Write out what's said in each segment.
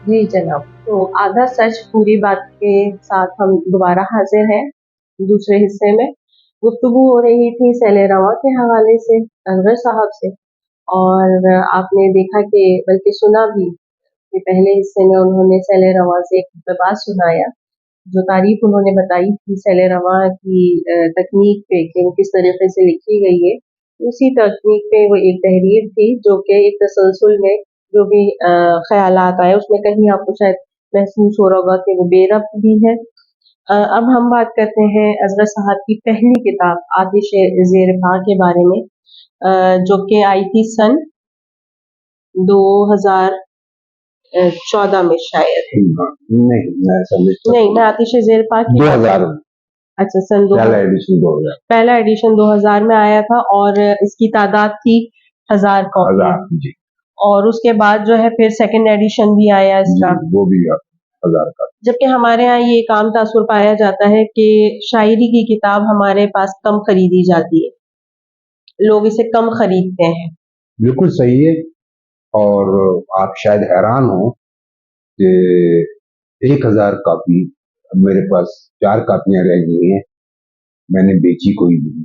जी जनाब, तो आधा सच पूरी बात के साथ हम दोबारा हाजिर हैं दूसरे हिस्से में। गुफ्तगू हो रही थी सैले रवा के हवाले से असगर साहब से, और आपने देखा कि बल्कि सुना भी कि पहले हिस्से में उन्होंने सैले रवा से एक इक़्तिबास सुनाया, जो तारीफ उन्होंने बताई थी सैले रवा की तकनीक पे कि वो किस तरीके से लिखी गई है। उसी तकनीक पे वो एक तहरीर थी जो कि एक तसलसल में जो भी ख्यालात आए उसमें कहीं आपको शायद महसूस हो रहा होगा कि वो बेरब्त भी है। अब हम बात करते हैं असगर साहब की पहली किताब आतिश ज़ेर पा के बारे में, जो कि आई थी सन 2014 में शायद। नहीं, मैं समझ नहीं, मैं आतिश ज़ेर पा की 2000 अच्छा सन पहला एडिशन 2000 पहला एडिशन 2000 में आया था और इसकी तादाद थी 1000 कॉपी। जी। और उसके बाद जो है फिर सेकंड एडिशन भी आया इसका, वो भी 1000 का। जबकि हमारे यहाँ ये एक आम तासुर पाया जाता है कि शायरी की किताब हमारे पास कम खरीदी जाती है, लोग इसे कम खरीदते हैं। बिल्कुल सही है। और आप शायद हैरान हो कि 1000 कॉपी, अब मेरे पास 4 कॉपियां रह गई हैं, मैंने बेची कोई नहीं।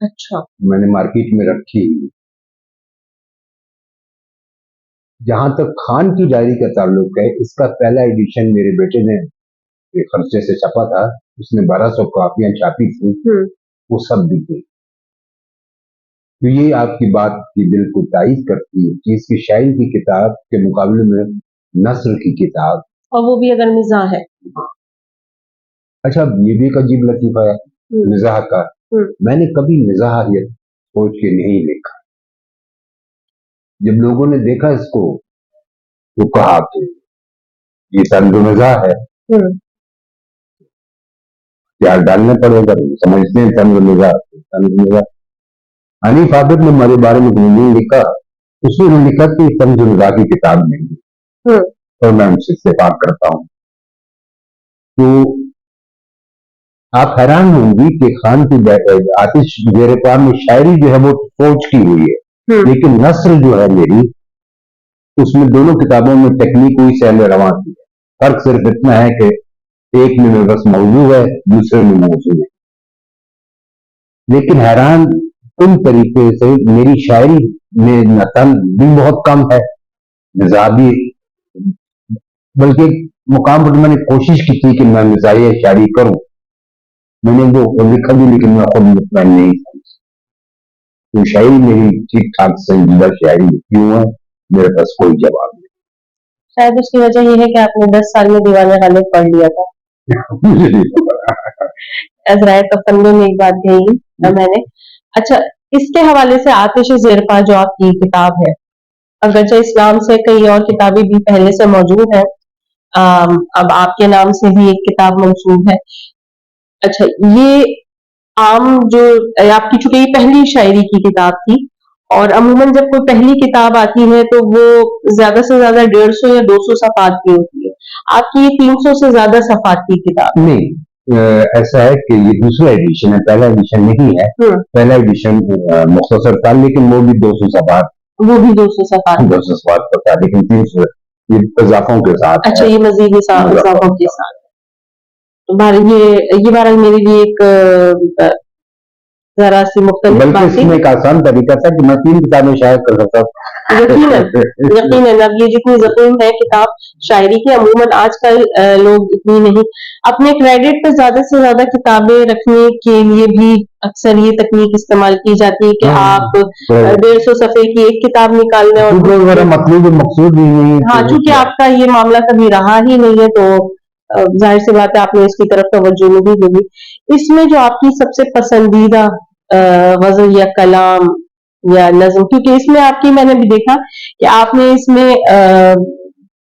अच्छा, मैंने मार्केट में रखी। जहां तक खान की डायरी का ताल्लुक है, इसका पहला एडिशन मेरे बेटे ने खर्चे से छपा था, उसने 1200 कॉपियां छापी थी, वो सब बिक गई। तो ये आपकी बात की बिल्कुल तायीद करती है कि इसकी शायरी की किताब के मुकाबले में नस्र की किताब, और वो भी अगर मिजाह है। अच्छा, ये भी एक अजीब लतीफा है मिजाह का। मैंने कभी मिजाह ये सोच के नहीं लिखा। जब लोगों ने देखा इसको तो कहा कि ये तंज मिजाह है, प्यार डालने पड़ेगा, समझते हैं तंज मिजाह। हनीफ आबिद ने मेरे बारे में नहीं लिखा, उसने लिखा कि तंज मिजाह की किताब नहीं है, और मैं उनसे इत्तेफाक करता हूँ। तो आप हैरान होंगी कि खान की आतिश ज़ेर क़याम में शायरी जो है वो सोच की हुई है, लेकिन नस्र जो है मेरी, उसमें दोनों किताबों में टेक्निक हुई सैले रवां की है। फर्क सिर्फ इतना है कि एक में बस मौजू है, दूसरे में मौजू है। लेकिन हैरान उन तरीके से मेरी शायरी में नतन भी बहुत कम है, मिजाज भी, बल्कि मुकाम पर मैंने कोशिश की थी कि मैं मिजाज शायरी करूं, मैंने वो लिखा भी, लेकिन मैं खुद मुतमईन नहीं था। तो शायरी मेरी ठीक ठाक संजीदा शायरी क्यों है, मेरे पास कोई जवाब नहीं। शायद उसकी वजह ये है कि आपने 10 साल में दीवाने गालिब पढ़ लिया था। मुझे नहीं पता। अजराए तफन्नुन में एक बात कही मैंने। अच्छा, इसके हवाले से आतिश ज़ेर जो आपकी किताब है, अगरचे इस्लाम से कई और किताबें भी पहले से मौजूद हैं, अब आपके नाम से भी एक किताब मंसूब है। अच्छा, ये आम जो आपकी चूंकि ये पहली शायरी की किताब थी, और अमूमन जब कोई पहली किताब आती है तो वो ज्यादा से ज्यादा 150 या 200 सफ़ात की होती है। आपकी ये 300 से ज्यादा सफ़ात की किताब नहीं, ऐसा है कि ये दूसरा एडिशन है, पहला एडिशन नहीं है। पहला एडिशन मुख्तसर था, लेकिन वो भी 200 सफ़ात, वो भी 200 सफ़ात 200 सफ़ात का था, लेकिन 300 ये इजाफों के साथ। अच्छा, ये मजीद इजाफों के साथ। तो ये बहरहाल मेरे लिए एक जरा सी मुख्तलिफ बल्कि बात थी। इसमें एक आसान तरीका था कि मैं 3 किताबें शायद कर सकता हूँ। यकीनन अब ये जितनी ज़कीन है किताब शायरी की, अमूमन आजकल लोग इतनी नहीं अपने क्रेडिट पे ज्यादा से ज्यादा किताबें रखने के लिए भी अक्सर ये तकनीक इस्तेमाल की जाती है कि आप 150 सफ़े की एक किताब निकाल लें, और मतलब मकसूद ही नहीं। हाँ, चूंकि आपका ये मामला कभी रहा ही नहीं है तो जाहिर सी बात है आपने इसकी तरफ तवज्जो नहीं दी। इसमें जो आपकी सबसे पसंदीदा गजल या कलाम या नज्म, क्योंकि इसमें आपकी मैंने भी देखा कि आपने इसमें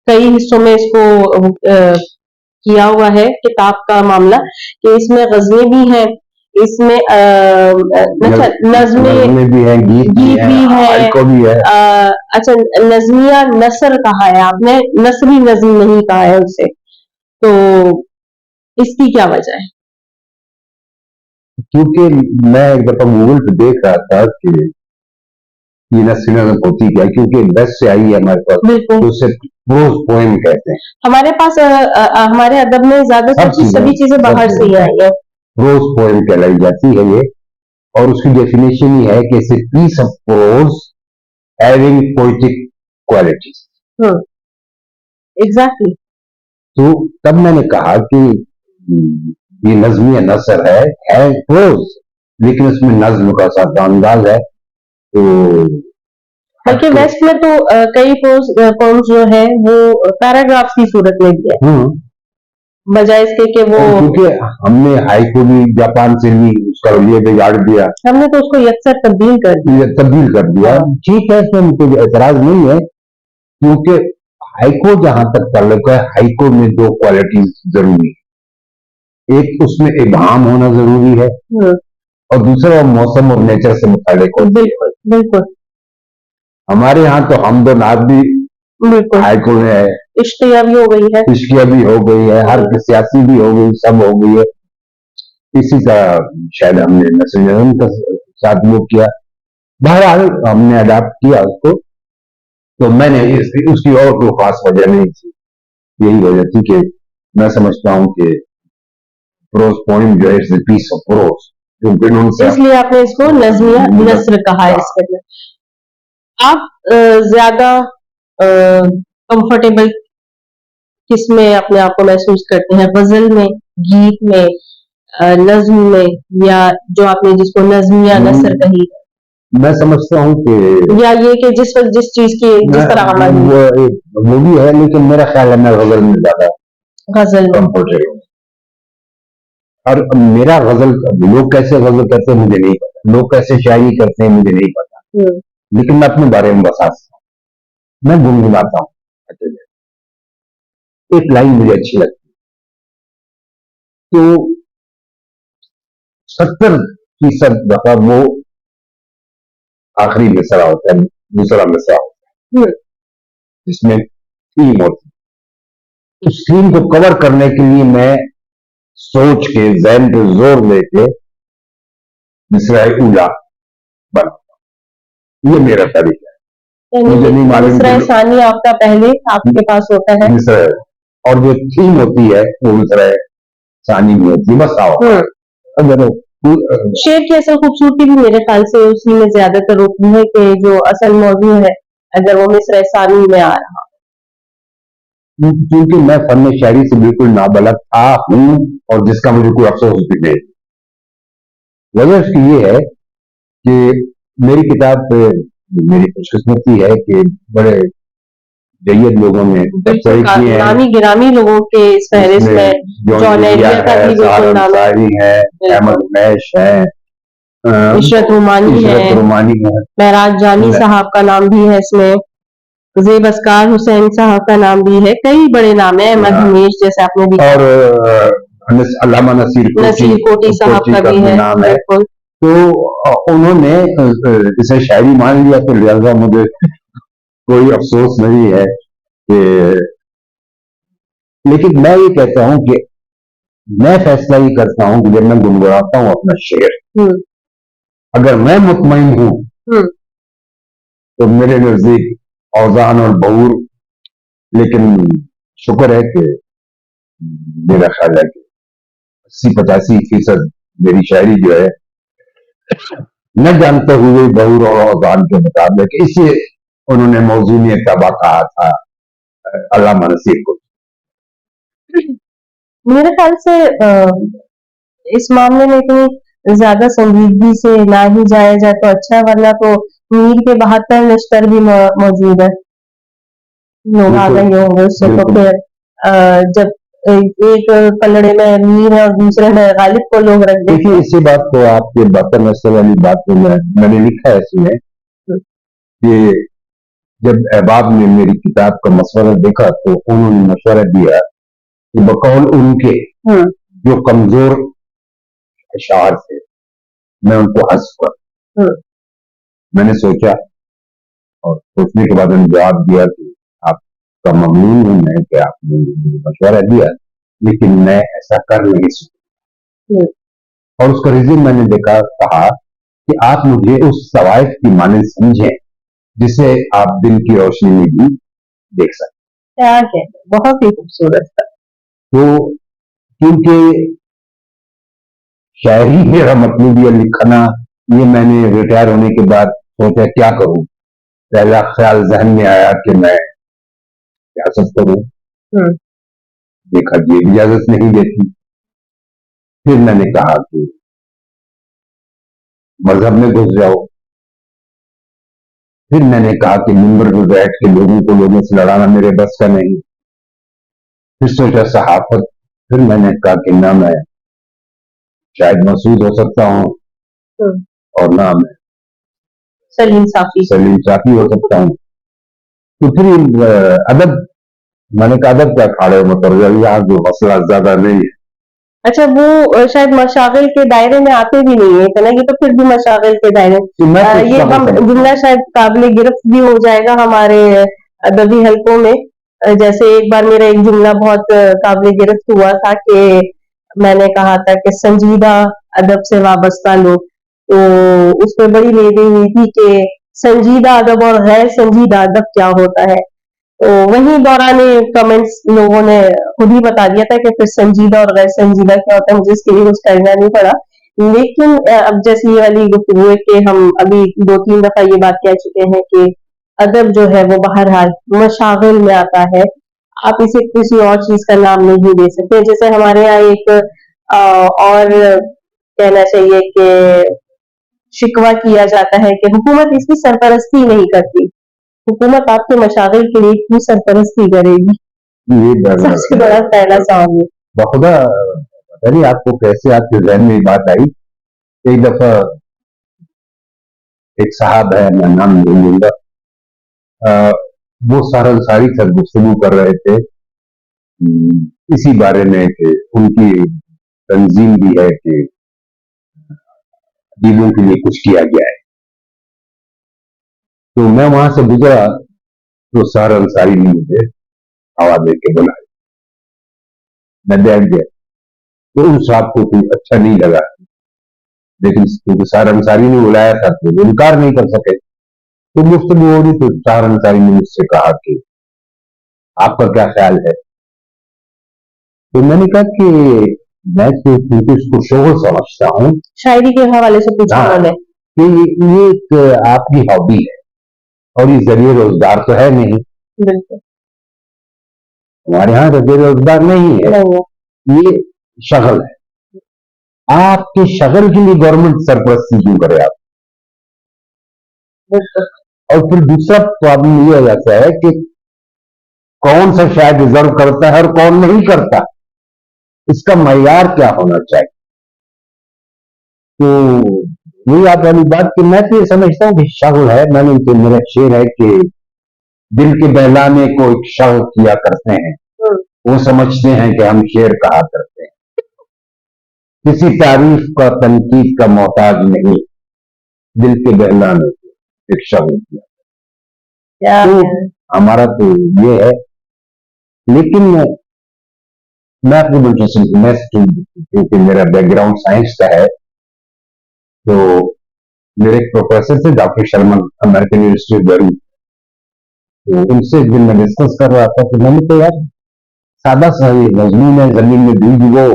कई हिस्सों में इसको किया हुआ है किताब का मामला, कि इसमें गजलें भी हैं, इसमें नज़्में भी है, गीत भी है, को भी है। अच्छा, नज़्मिया नसर कहा है आपने, नसरी नज़्म नहीं कहा है उसे, तो इसकी क्या वजह है? क्योंकि मैं एक दफा गूगल पे देख रहा था कि ये नस्ल होती क्या है, क्योंकि वेस्ट से आई है हमारे पास, बिल्कुल तो उसे प्रोज पोएम कहते हैं। हमारे पास हमारे अदब में ज्यादातर सब सभी चीजें बाहर से ही आई है। प्रोज पोएम कहलाई जाती है ये, और उसकी डेफिनेशन ये है कि it's a piece of prose having poetic qualities. Exactly. तो तब मैंने कहा कि ये नज्मिया नसर है प्रोज, लेकिन उसमें नज्म का साथ अंदाज है। तो बल्कि वेस्ट में तो कई पोम्स जो है वो पैराग्राफ्स की सूरत में भी है, बजाय इसके कि वो, क्योंकि हमने हाइको भी जापान से भी उसका ये बिगाड़ दिया, हमने तो उसको यकसर तब्दील कर दिया। ठीक है, इसमें कोई एतराज नहीं है, क्योंकि हाइको जहां तक ताल्लुक है, हाइको में दो क्वालिटीज जरूरी है। एक उसमें इबाम होना जरूरी है, और दूसरा मौसम और नेचर से मुतालिक होता है। बिल्कुल बिल्कुल। हमारे यहाँ तो हम दो नाद भी बिल्कुल हाइको में है, इश्किया भी हो गई है, इश्किया भी हो गई है, हर सियासी भी हो गई, सब हो गई है। इसी का शायद हमने नस्ल का साथ वो किया, बहरहाल हमने अडाप्ट किया उसको। तो मैंने उसकी और कोई खास वजह नहीं थी, यही वजह थी कि मैं समझता हूं कि प्रोज पोएम जो है, इट्स पीस ऑफ प्रोज, इसलिए आपने इसको नज़्मिया नस्र कहा है। इस वजह आप ज्यादा कंफर्टेबल किस में अपने आप को महसूस करते हैं, गजल में, गीत में, नज्म में, या जो आपने जिसको नज़्मिया नसर कही? मैं समझता हूँ कि या ये कि जिस वक्त जिस चीज की जिस तरह वो भी है, लेकिन मेरा ख्याल है मैं गजल में ज्यादा गजल कंफर्टेबल हूँ। और मेरा गजल, लोग कैसे गजल करते हैं मुझे नहीं पता, लोग कैसे शायरी करते हैं मुझे नहीं पता, लेकिन मैं अपने बारे में बता सकता हूँ। मैं गुनगुनाता हूँ, एक लाइन मुझे अच्छी लगती है तो 70% दफा वो आखिरी मिसरा होता है, दूसरा मिसरा होता है, जिसमें थीम होती है। उस थीम को कवर करने के लिए मैं सोच के, ज़हन पे जोर देके मिसरा उला बनाता, ये मेरा तरीका है। मुझे नहीं मालूम मिसरा सानी आपका पहले आपके पास होता है, मिसरा, और जो थीम होती है वो मिसरा सानी में होती है, बस आओ। अगर शेर की असल खूबसूरती भी मेरे ख्याल से उसी में ज्यादातर होती है कि जो असल मौजू है, अगर वो मिसरा सानी में आ रहा, क्योंकि मैं फन शायरी से बिल्कुल नाबलग था हूं, और जिसका मुझे कोई अफसोस भी नहीं। वजह इसकी ये है कि मेरी किताब पे मेरी खुशकिस्मती है कि बड़े जय्यद लोगों ने नामी गिरामी लोगों के इस फहरिस्त में जॉन एलियर का भी बिल्कुल नाम है, अहमद मैश है, इशरत रुमानी है, महराज जानी साहब का नाम भी है इसमें, ज़ेब अस्कार हुसैन साहब का नाम भी है, कई बड़े नाम है, अहमद हमीश जैसे आपने भी, और अल्लामा नसीर कोटी साहब का भी है नाम है। तो उन्होंने इसे शायरी मान लिया, तो लिहाजा मुझे कोई अफसोस नहीं है कि, लेकिन मैं ये कहता हूं कि मैं फैसला ये करता हूं कि जब मैं गुनगुनाता हूं अपना शेर, अगर मैं मुतमईन हूं तो मेरे नजदीक औजान और बऊर, लेकिन शुक्र है कि मेरा ख्याल है कि 80-85% मेरी शायरी जो है न जानते हुए बऊर और औजान के मुताबिक, इसे उन्होंने मौजूद तबा कहा था अल्लामा नसीर को। मेरे ख्याल से इस मामले में तो ज्यादा संजीदगी से ना ही जाया जाए तो अच्छा है, वरना तो मीर के 72 निश्तर भी मौजूद है, लोग आ गए होंगे उससे, तो फिर जब एक पलड़े में मीर है और दूसरे में गालिब को लोग रख देते हैं। इसी बात को आपके 72 निश्तर वाली बात को मैंने लिखा है इसमें कि जब अहबाब ने मेरी किताब का मशवरा देखा तो उन्होंने मशवरा दिया कि बकौल उनके जो कमजोर अशार थे मैं उनको हंस कर, मैंने सोचा और सोचने के बाद उन्होंने जवाब दिया कि आपका ममनून हूं मैं कि आपने मुझे मशवरा दिया, लेकिन मैं ऐसा कर नहीं सकता। और उसका रीजन मैंने कहा कि आप मुझे उस सवायफ की माने समझें जिसे आप दिन की रोशनी में भी देख सकते क्या है, बहुत ही खूबसूरत था। हैं। तो क्योंकि शायरी मेरा मतलब या लिखना, ये मैंने रिटायर होने के बाद सोचा क्या करूं। पहला ख्याल जहन में आया कि मैं सियासत करूं। देखा ये इजाजत नहीं देती। फिर मैंने कहा कि मजहब में घुस जाओ। फिर मैंने कहा कि मिंबर पर बैठ के लोगों से लड़ाना मेरे बस का नहीं। फिर सोचा सहाफत। फिर मैंने कहा कि ना मैं शायद मसूद हो सकता हूँ और ना मैं सलीम साफी हो सकता हूँ। तो फिर अदब, मैंने कहा अदब क्या खाड़े मतलब यहाँ जो मसला ज्यादा नहीं है। अच्छा, वो शायद मशागिल के दायरे में आते भी नहीं है इतना, ये तो फिर भी मशागिल के दायरे तो मैं तो ये हम जुमला शायद काबिल गिरफ्त भी हो जाएगा हमारे अदबी हलकों में। जैसे एक बार मेरा एक जुमला बहुत काबिल गिरफ्त हुआ था कि मैंने कहा था कि संजीदा अदब से वाबस्ता लोग, तो उस पर बड़ी लेदी हुई थी कि संजीदा अदब और गैर संजीदा अदब क्या होता है। तो वही दौरान कमेंट्स लोगों ने खुद ही बता दिया था कि फिर संजीदा और गैर संजीदा क्या होता है, मुझे इसके लिए कुछ करना नहीं पड़ा। लेकिन अब जैसे ये वाली गुफ्तगू है कि हम अभी 2-3 दफा ये बात कह चुके हैं कि अदब जो है वो बहरहाल मशागिल में आता है, आप इसे किसी और चीज का नाम नहीं दे सकते। जैसे हमारे यहाँ एक और कहना चाहिए कि शिकवा किया जाता है कि हुकूमत इसकी सरपरस्ती नहीं करती। हुकूमत आपके मशागिल के लिए क्यों सरपरस्ती करेगी? ये सबसे बड़ा पहला सवाल ये। बहुधा पता नहीं आपको कैसे आपके जहन में ये बात आई। एक दफा एक साहब है, मैं नाम नहीं लूंगा, वो सारा सारी सर गुफ्तगू कर रहे थे इसी बारे में कि उनकी तंजीम भी है कि अदीबों के लिए कुछ किया गया है। तो मैं वहां से गुजरा तो सारा अंसारी ने मुझे हवा दे के बुलाया। मैं बैठ गया तो उन साहब को कुछ अच्छा नहीं लगा, लेकिन क्योंकि सारा अंसारी ने बुलाया था तो वो इनकार नहीं कर सके। तो गुफ्तगू हो रही तो सारा अंसारी ने मुझसे कहा कि आपका क्या ख्याल है। तो मैंने कहा कि मैं तो क्योंकि इसको शोहर समझता हूँ, शायरी के हवाले से पूछा उन्होंने कि ये एक आपकी हॉबी है और ये जरिए रोजगार तो है नहीं। बिल्कुल हमारे यहाँ जरिए रोजगार नहीं है, ये शगल है। आपके शगल के लिए गवर्नमेंट सरपरस्ती क्यों करे आप। और फिर दूसरा प्रॉब्लम ये हो जाता है कि कौन सा शायद डिजर्व करता है और कौन नहीं करता, इसका मयार क्या होना चाहिए। तो वही आप वाली बात कि मैं तो ये समझता हूँ कि शगल है। मैंने तो मेरा शेर है कि दिल के बहलाने को एक शगल किया करते हैं, वो समझते हैं कि हम शेर कहा करते हैं। किसी तारीफ का तनकीद का मोहताज नहीं, दिल के बहलाने को एक शगल किया। तो हमारा तो ये है। लेकिन मैं अपनी बिल्कुल मैं क्योंकि मेरा बैकग्राउंड साइंस का है, तो मेरे एक प्रोफेसर थे doctor Sharma, American university Delhi. तो उनसे एक दिन मैं डिस्कस कर रहा था कि मैंने तो यार सादा सा ये मजमून है, जमीन में बीज उगो,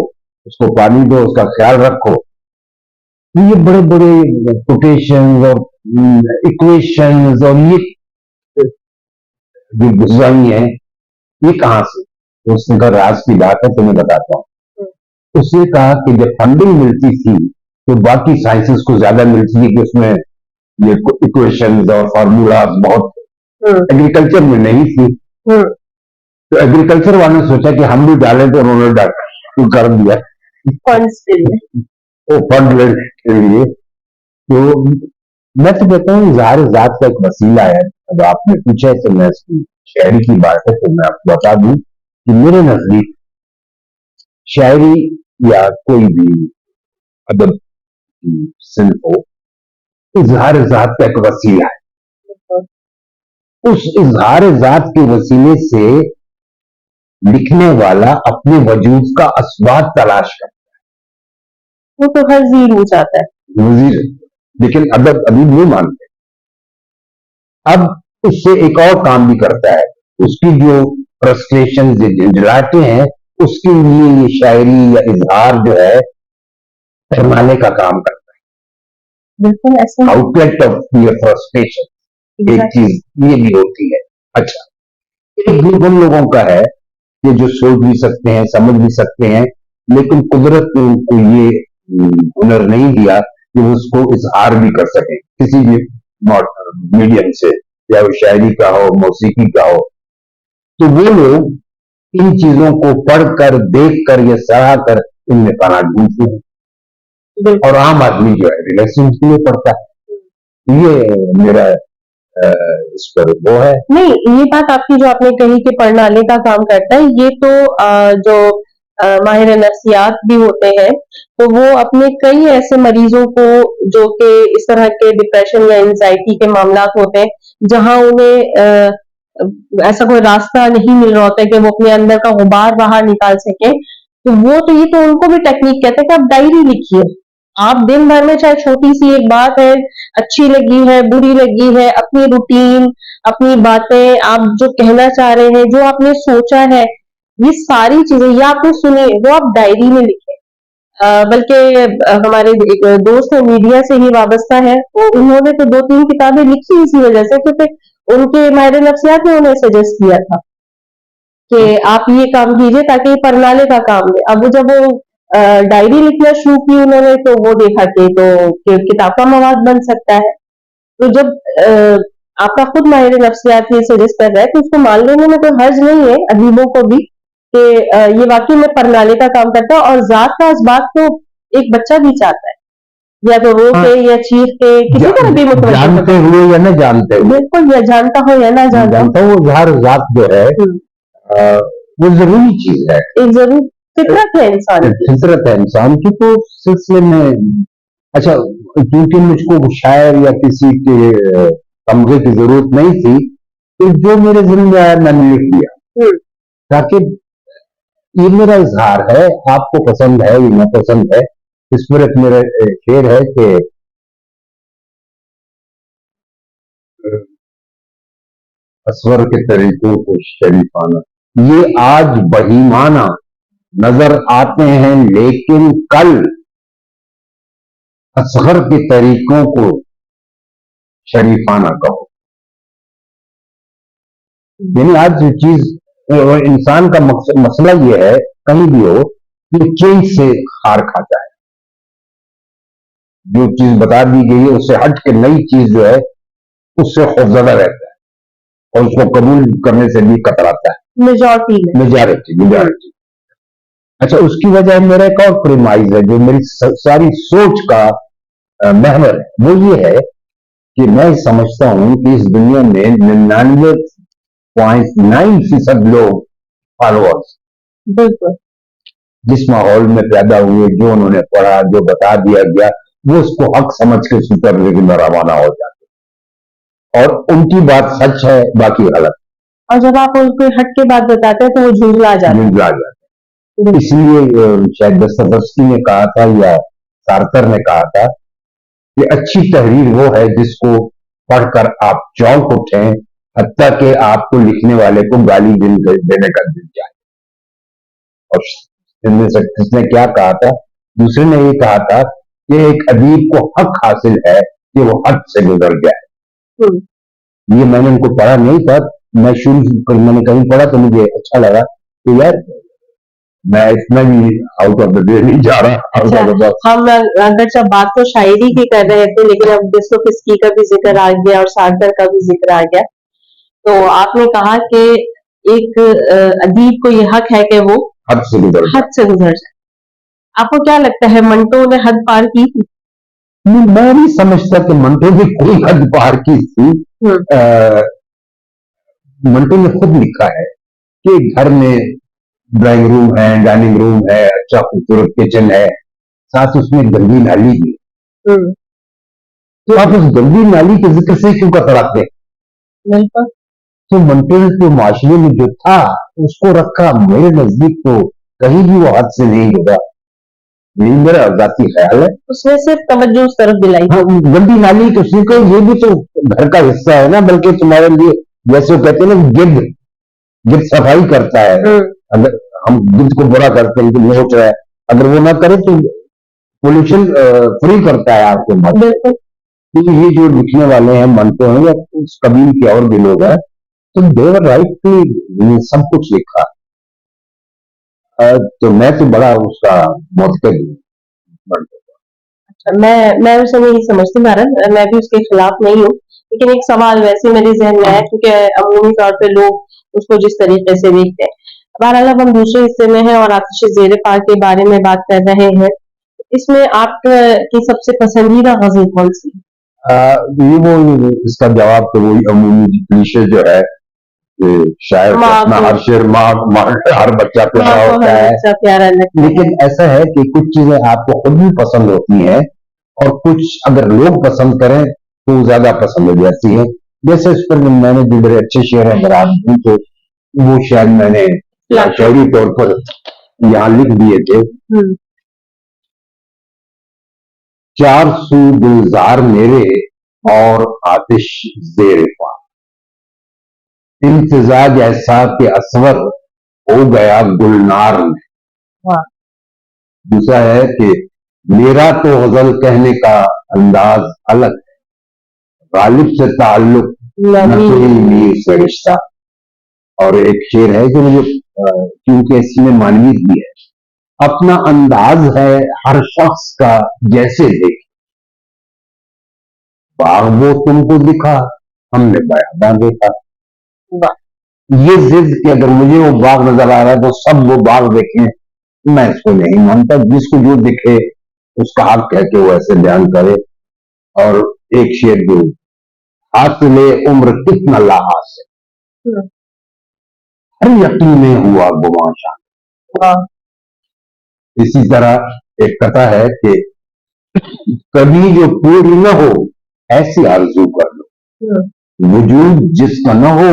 उसको पानी दो, उसका ख्याल रखो। तो ये बड़े बड़े कोटेशन और इक्वेशंस और ये जो गुजारी है ये कहां से। तो उसने कहा राज की बात है, तुम्हें बताता हूँ। उसने कहा कि जब फंडिंग मिलती थी तो बाकी साइंसेस को ज्यादा मिलती थी कि उसमें ये इक्वेशंस और फार्मूलाज बहुत, एग्रीकल्चर में नहीं थी। तो एग्रीकल्चर वालों ने सोचा कि हम भी डालें, तो उन्होंने कर दिया वो फंड लेने के लिए। तो मैं तो कहता हूँ इजहार जात का एक वसीला है। अब आपने पूछा है तो मैं इसकी शायरी की बात है तो मैं आपको बता दूं कि मेरे नजदीक शायरी या कोई भी अदब की सिंफ हो, इजहार जात का एक वसीला है। उस इजहार जात के वसीले से लिखने वाला अपने वजूद का असबाब तलाश करता है। वो तो हर जीर हो जाता है वजीर, लेकिन अदब अभी नहीं मानते। अब उससे एक और काम भी करता है, उसकी जो फ्रस्ट्रेशन झंझलाते हैं, उसके लिए ये शायरी या इजहार जो है पैमाने का काम करता बिल्कुल ऐसा है, आउटलेट ऑफ योर फ्रस्ट्रेशन। एक चीज ये भी होती है। अच्छा, एक ग्रुप उन लोगों का है कि जो सोच भी सकते हैं, समझ भी सकते हैं, लेकिन कुदरत ने उनको ये हुनर नहीं दिया कि वो उसको इजहार भी कर सके किसी भी मीडियम से, या वो शायरी का हो, मौसीकी का हो। तो वो लोग इन चीजों को पढ़कर, देखकर या सराह कर इनमें पनाह ढूंढते हैं, और आम आदमी जो है रिलेशन के लिए पढ़ता है। ये मेरा इस पर वो है। नहीं, ये बात आपकी जो आपने कही कि पढ़नाले का काम करता है, ये तो जो माहिर नफ्सियात भी होते हैं, तो वो अपने कई ऐसे मरीजों को जो कि इस तरह के डिप्रेशन या एंजाइटी के मामलात होते हैं, जहां उन्हें ऐसा कोई रास्ता नहीं मिल रहा होता है कि वो अपने अंदर का गुबार बाहर निकाल सके, तो वो तो ये तो उनको भी टेक्निक कहते हैं कि आप डायरी लिखिए। आप दिन भर में चाहे छोटी सी एक बात है, अच्छी लगी है, बुरी लगी है, अपनी रूटीन, अपनी बातें, आप जो कहना चाह रहे हैं, जो आपने सोचा है, ये सारी चीजें या आपने सुनी, वो आप डायरी में लिखें। बल्कि हमारे एक दोस्त है, मीडिया से ही वाबस्ता है, वो उन्होंने तो 2-3 किताबें लिखी इसी वजह से, क्योंकि उनके माहिर नफ्सियात ने उन्हें सजेस्ट किया था कि आप ये काम कीजिए ताकि ये परनाले का काम दे। अब जब वो डायरी लिखना शुरू की उन्होंने, तो वो देखा कि किताब का मवाद बन सकता है। तो जब आपका खुद माहिर नफ्सियात ये सजेस्ट कर रहा है, तो उसको मान लेने में कोई हर्ज नहीं है अदीबों को भी कि ये वाकई में परनाले का काम करता है, और जात का इस्बात तो एक बच्चा भी चाहता है, या तो रो के या चीख के, किसी तरह भी मुतवज्जो जानते हुए या न जानते हुए, बिल्कुल, या जानता हो या ना जानता हो, हो, हर जात जो है वो जरूरी चीज है, एक जरूर फितरत है इंसान की। फितरत है इंसान की। तो उस सिलसिले में अच्छा, क्योंकि मुझको शायर या किसी के तमगे की जरूरत नहीं थी, तो जो मेरे दिल में आया मैंने लिख दिया, ताकि ये मेरा इजहार है, आपको पसंद है या न पसंद है। इस पर एक मेरा शेर है कि असवर के तरीकों को शरीफाना, ये आज बहीमाना नजर आते हैं, लेकिन कल असगर के तरीकों को शरीफाना कहो। यानी आज जो चीज इंसान का मसला ये है, कहीं भी हो, कि चेंज से हार खाता है। जो चीज बता दी गई है उससे हट के नई चीज जो है उससे खौफजदा रहता है, और उसको कबूल करने से भी कतराता है। मेजॉरिटी। अच्छा, उसकी वजह मेरा एक और प्रीमाइज है, जो मेरी सारी सोच का महवर है, वो ये है कि मैं समझता हूं कि इस दुनिया में 99.9% लोग फॉलोअर्स, बिल्कुल, जिस माहौल में पैदा हुए, जो उन्होंने पढ़ा, जो बता दिया गया, वो उसको हक समझ के सुतर लेकिन रवाना हो जाते, और उनकी बात सच है, बाकी गलत। और जब आप उनको हट के बात बताते हैं तो वो झुंझला जाते हैं। इसलिए शायद दस्तवस्की ने कहा था या सार्थर ने कहा था कि अच्छी तहरीर वो है जिसको पढ़कर आप चौंक उठें, हत्ता कि आपको लिखने वाले को गाली देने का दिल जाए। और इनमें से किसने क्या कहा था? दूसरे ने ये कहा था कि एक अदीब को हक हासिल है कि वो हद से गुजर जाए। ये मैंने उनको पढ़ा नहीं था, मैंने कहीं पढ़ा तो मुझे अच्छा लगा, तो यार मैं इसमें भी आउट ऑफ द वे नहीं जा रहा। हम अगर जब बात तो शायरी की कर रहे थे, लेकिन अब डिस्टोपिस्की का भी जिक्र आ गया और सार्थर का भी जिक्र आ गया, तो आपने कहा कि एक अदीब को ये हक है कि वो हद से गुजर जाए। आपको क्या लगता है, मंटो ने हद पार की थी? मैं नहीं समझता कि मंटो ने कोई हद पार की थी। मंटो ने खुद लिखा है कि घर में ड्राइंग रूम है, डाइनिंग रूम है, अच्छा खूबसूरत किचन है, साथ उसमें गंदी नाली भी। तो आप उस गंदी नाली के जिक्र से क्यों कतराते? तो मंटो ने तो माशरे में जो था उसको रखा, मेरे नजदीक तो कहीं भी वो हद से नहीं होगा। यही मेरा जाती ख्याल है। उसने सिर्फ तवज्जो उस तरफ दिलाई। हाँ, गंदी नाली तो सीखो, ये भी तो घर का हिस्सा है ना, बल्कि तुम्हारे लिए जैसे वो कहते हैं ना, गिद्ध गिद्ध सफाई करता है। अगर हम गिद्ध को बुरा करते हैं कि नोच रहा है, अगर वो ना करे तो पोल्यूशन फ्री करता है आपको मत। बिल्कुल। तो ये जो लिखने वाले हैं मानते हैं या उस कबील के और भी लोग हैं, तो देवर राइट की सब कुछ लिखा। तो मैं तो बड़ा उसका मुतकद हूँ। अच्छा, मैं उसे नहीं समझती भारत, मैं भी उसके खिलाफ नहीं हूँ, लेकिन एक सवाल वैसे मेरे जहन में है क्योंकि अमूमी तौर पे लोग उसको जिस तरीके से देखते हैं। बहरहाल अब हम दूसरे हिस्से में हैं और आतिश ज़ेर पार के बारे में बात कर रहे हैं। इसमें आपकी सबसे पसंदीदा गजल कौन सी है? ये वो इसका जवाब तो वही अमूमी क्लीशे जो है कि शायद माँ अपना को हर शेर माँ हर बच्चा माँ प्यारा को होता हर है। बच्चा प्यारा लगता है। लेकिन ऐसा है कि कुछ चीजें आपको खुद भी पसंद होती हैं और कुछ अगर लोग पसंद करें तो वो ज्यादा पसंद हो जाती है। जैसे इस पर मैंने जो बड़े अच्छे शेर हैं अगर आप दें तो वो शायद मैंने शहरी तौर पर यहाँ लिख दिए थे। चार सू गुलजार मेरे और आतिश ज़ेर ख्वां, इम्तिजाज ऐसा कि असवर हो गया गुलनार में। वाह। दूसरा है कि मेरा तो गजल कहने का अंदाज अलग है, गालिब से ताल्लुक न कोई मीर से रिश्ता। और एक शेर है जो मुझे क्योंकि इसमें मानवीय भी है, अपना अंदाज है हर शख्स का जैसे देख, बाग वो तुमको दिखा हमने बयाना देखा। ये जिद कि अगर मुझे वो बाग नजर आ रहा है तो सब वो बाग देखें, मैं इसको नहीं मानता। जिसको जो दिखे उसका हक है कि वो ऐसे बयान करे। और एक शेर जो हासिले उम्र कितना लाहा से हर यकीन हुआ गुमाशा। इसी तरह एक कथा है कि कभी जो पूरी न हो ऐसी आरजू कर लो, वजूद जिसका न हो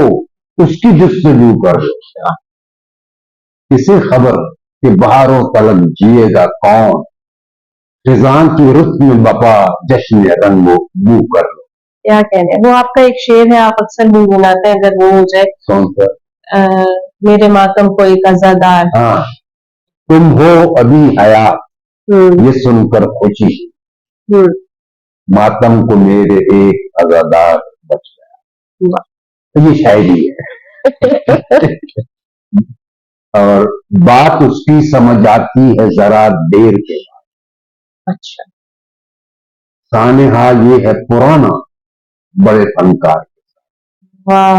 उसकी जुस्तजू कर लो। किसे खबर कि बहारों तलब जिएगा कौन, खिजान की रुत में बपा जश्न रंगो बू कर लो। क्या कहने, वो आपका एक शेर है, आप अक्सर गुनगुनाते हैं, अगर वो हो जाए। कौन सा? मेरे मातम को एक अज़ादार। हाँ, तुम हो अभी हयात ये सुनकर खुशी, मातम को मेरे एक अज़ादार बच गया। तो ये शायरी है। और बात उसकी समझ आती है जरा देर के बाद। अच्छा। सानेहा ये है पुराना बड़े फनकार। वाह।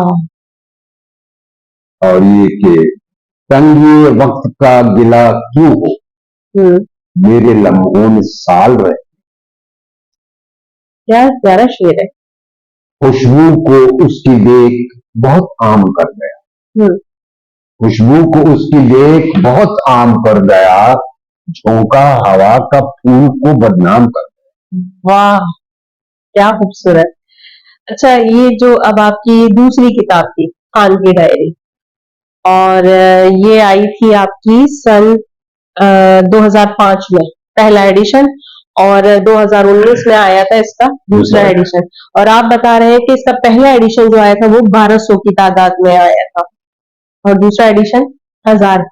और ये कि तंगे वक्त का गिला क्यों हो, मेरे लम्हों में साल रहे। क्या प्यारा शेर है। खुशबू को उसकी देख बहुत आम कर गया, खुशबू को उसकी देख बहुत आम कर गया, झोंका हवा का फूल को बदनाम कर गया। वाह, क्या खूबसूरत। अच्छा, ये जो अब आपकी दूसरी किताब थी खान की डायरी, और ये आई थी आपकी सन 2005 में पहला एडिशन, और 2019 में आया था इसका दूसरा एडिशन। और आप बता रहे हैं कि इसका पहला एडिशन जो आया था वो 1200 की तादाद में आया था और दूसरा एडिशन 1000,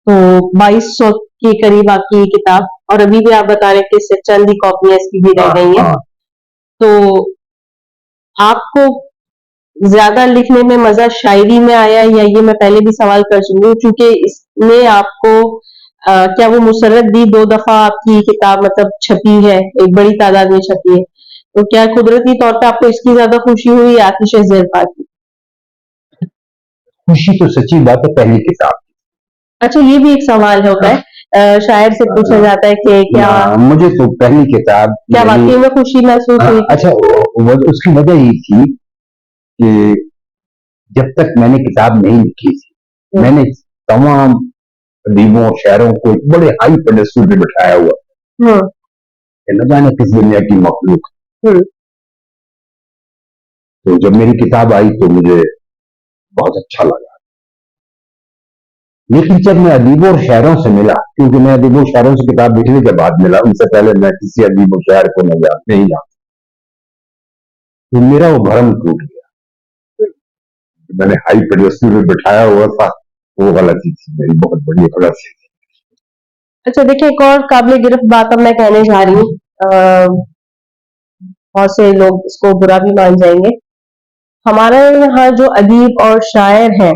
तो 2200 के करीब आपकी ये किताब। और अभी भी आप बता रहे हैं कि इससे चंद ही कॉपियां इसकी भी रह गई हैं। तो आपको ज्यादा लिखने में मजा शायरी में आया, या ये मैं पहले भी सवाल कर चुकी हूँ, चूंकि इसने आपको क्या वो मुसर्रत दी, 2 दफा आपकी किताब मतलब छपी है, एक बड़ी तादाद में छपी है, तो क्या कुदरती तौर पे आपको इसकी ज्यादा खुशी हुई या आतिश ज़ेर पार की? खुशी तो सच्ची बात है पहली किताब। अच्छा, ये भी एक सवाल होता है, शायर से पूछा जाता है कि क्या मुझे तो पहली किताब क्या वाकई में खुशी महसूस हुई? अच्छा, उसकी वजह ये थी कि जब तक मैंने किताब नहीं लिखी थी, मैंने तमाम अदीबों और शायरों को एक बड़े हाई पेडेस्टल पे बिठाया हुआ, न जाने किस दुनिया की मखलूक। तो जब मेरी किताब आई तो मुझे बहुत अच्छा लगा। लेकिन जब मैं अदीबों और शायरों से मिला, क्योंकि मैं अदीबों शायरों से किताब लिखने के बाद मिला, उनसे पहले मैं किसी अदीब और शायर को नहीं जानता, तो मेरा वो भ्रम टूट गया। मैंने हाई पेडेस्टल पे बिठाया हुआ था, वो गलती थी मेरी, बहुत बड़ी गलती थी। अच्छा देखिए, एक और काबिल गिरफ्त बात अब मैं कहने जा रही हूँ, बहुत से लोग इसको बुरा भी मान जाएंगे। हमारे यहाँ जो अदीब और शायर हैं,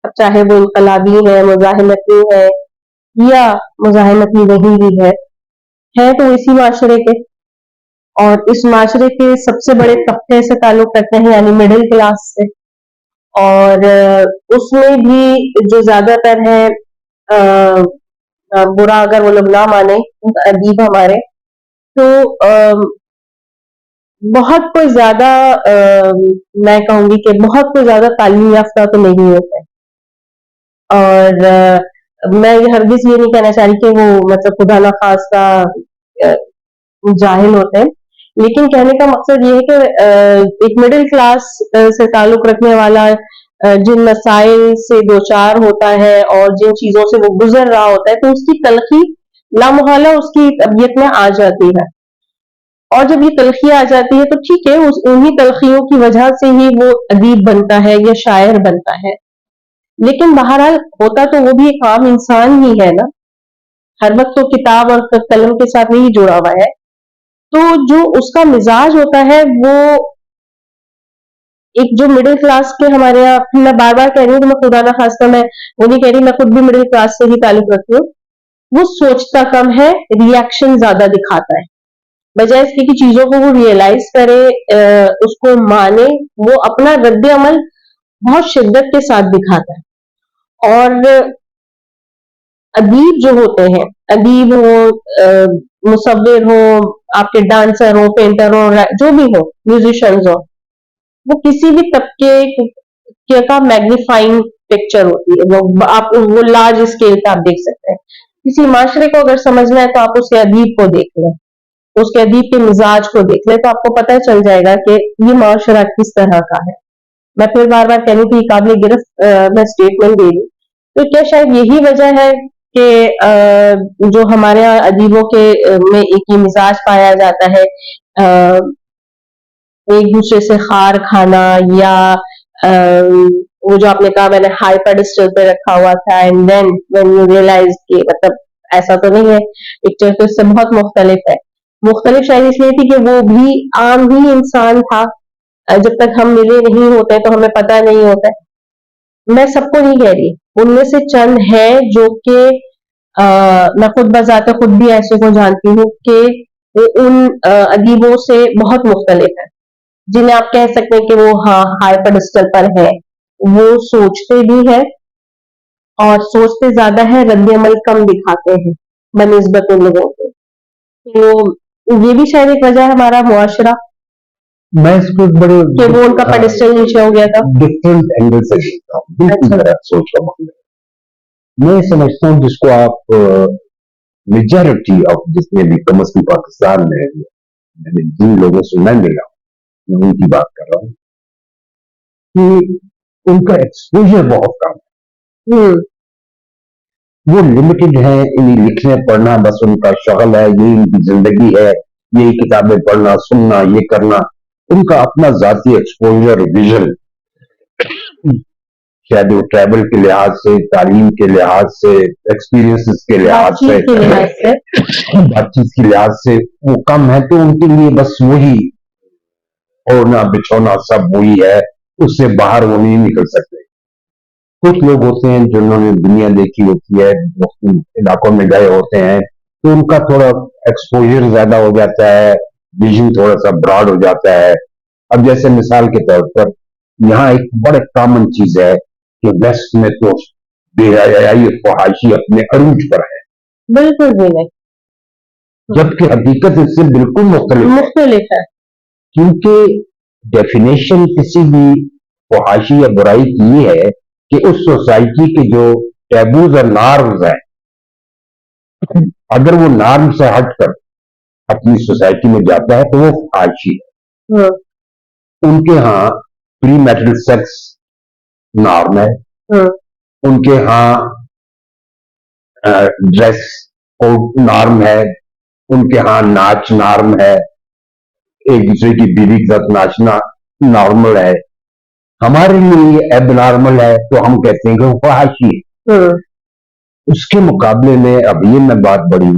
अब चाहे वो इनकलाबी है, मुजाहिमती है, या मुजाहिमती नहीं भी है तो इसी माशरे के, और इस माशरे के सबसे बड़े तबके से ताल्लुक रखते हैं, यानी मिडिल क्लास से। और उसमें भी जो ज्यादातर है, बुरा अगर वो लोग ना माने अदीब हमारे, तो बहुत कोई ज्यादा, मैं कहूंगी कि बहुत कोई ज्यादा तालीम याफ्ता तो नहीं होता है। और मैं ये हरगिज ये नहीं कहना चाह रही कि वो मतलब खुदा ना खास्ता अ, जाहिल होते हैं, लेकिन कहने का मकसद ये है कि एक मिडिल क्लास से ताल्लुक रखने वाला जिन मसाइल से दो चार होता है और जिन चीजों से वो गुजर रहा होता है, तो उसकी तलखी लामोहल्ला उसकी तबीयत में आ जाती है। और जब ये तलखी आ जाती है तो ठीक है, उन्हीं तलखियों की वजह से ही वो अदीब बनता है या शायर बनता है। लेकिन बहरहाल होता तो वो भी एक आम इंसान ही है ना, हर वक्त तो किताब और कलम के साथ नहीं जुड़ा हुआ है। तो जो उसका मिजाज होता है वो एक जो मिडिल क्लास के हमारे यहाँ, मैं बार बार कह रही हूँ कि मैं खुदा ना खास्ता, मैं वो नहीं कह रही, मैं खुद भी मिडिल क्लास से ही ताल्लुक रखती हूँ। वो सोचता कम है, रिएक्शन ज्यादा दिखाता है, बजाय इसके कि चीजों को वो रियलाइज करे, उसको माने। वो अपना रद्द अमल बहुत शिद्दत के साथ दिखाता है। और अदीब जो होते हैं, अदीब हो, मुसव्विर हो, आपके डांसर हो, पेंटर हो, जो भी हो, म्यूजिशियंस हो, वो किसी भी तबके का मैग्नीफाइंग पिक्चर होती है। वो आप वो लार्ज स्केल पे आप देख सकते हैं। किसी माशरे को अगर समझना है तो आप उसके अदीब को देख लें, उसके अदीब के मिजाज को देख ले, तो आपको पता चल जाएगा कि ये माशरा किस तरह का है। मैं फिर बार बार कह रही थी, काबिल गिरफ्त मैं स्टेटमेंट दे रही, तो क्या शायद यही वजह है कि जो हमारे यहाँ अदीबों के में एक ही मिजाज पाया जाता है, एक दूसरे से खार खाना, या वो जो आपने कहा मैंने हाई पेडेस्टल पे रखा हुआ था, and then when you realise कि मतलब ऐसा तो नहीं है, पिक्चर तो इससे बहुत मुख्तलिफ है। मुख्तलिफ शायद इसलिए थी कि वो भी आम ही इंसान था, जब तक हम मिले नहीं होते तो हमें पता नहीं होता है। मैं सबको नहीं कह रही, उनमें से चंद है जो कि मैं खुद बजाते खुद भी ऐसे को जानती हूँ कि वो उन अदीबों से बहुत मुख्तलिफ है, जिन्हें आप कह सकते हैं कि वो हाँ हाई पेडेस्टल पर है। वो सोचते भी है, और सोचते ज्यादा है, रद्द अमल कम दिखाते हैं बनिस्बत उन लोगों के। तो ये भी शायद एक वजह है हमारा मुआशरा, मैं इसको बड़े कि वो उनका पेडेस्टल नीचे हो गया था। डिफरेंट एंगल से देखता हूँ, बिल्कुल अच्छा। मेरा सोच का मामला है। मैं समझता हूँ जिसको आप मेजॉरिटी ऑफ जितने भी कम अज कम पाकिस्तान में, मैंने जिन लोगों से मैं मिला हूं, मैं उनकी बात कर रहा हूँ कि उनका एक्सपोजर बहुत कम है। वो लिमिटेड है, इन्हीं लिखने पढ़ना बस उनका शगल है, यही उनकी जिंदगी है, यही किताबें पढ़ना सुनना ये करना। उनका अपना जाती एक्सपोजर विजन, शायद वो ट्रैवल के लिहाज से, तालीम के लिहाज से, एक्सपीरियंसेस के लिहाज से, बातचीत के लिहाज से वो कम है, तो उनके लिए बस वही ओढ़ना बिछौना सब वही है, उससे बाहर वो नहीं निकल सकते। कुछ लोग होते हैं जिन्होंने दुनिया देखी होती है, इलाकों में गए होते हैं, तो उनका थोड़ा एक्सपोजर ज्यादा हो जाता है, विजन थोड़ा सा ब्रॉड हो जाता है। अब जैसे मिसाल के तौर पर यहाँ एक बड़े कॉमन चीज है कि वेस्ट में तो बेहयाई फहाशी अपने अरूज पर है, बिल्कुल भी नहीं, जबकि हकीकत इससे बिल्कुल मुख्तलिफ है। क्योंकि डेफिनेशन किसी भी फहाशी या बुराई की ये है कि उस सोसाइटी के जो टैबूज और नॉर्म्स हैं, अगर वो नॉर्म से हटकर अपनी सोसाइटी में जाता है तो वो फहाशी है। उनके यहाँ प्री मैरिटल सेक्स नॉर्म है, उनके यहाँ ड्रेस कोड नॉर्म है, उनके यहाँ नाच नॉर्म है, एक दूसरे की बीवी के साथ नाचना नॉर्मल है। हमारे लिए ये एब नॉर्मल है, तो हम कहते हैं कि वो फहाशी है। उसके मुकाबले में अब ये मैं बात बड़ी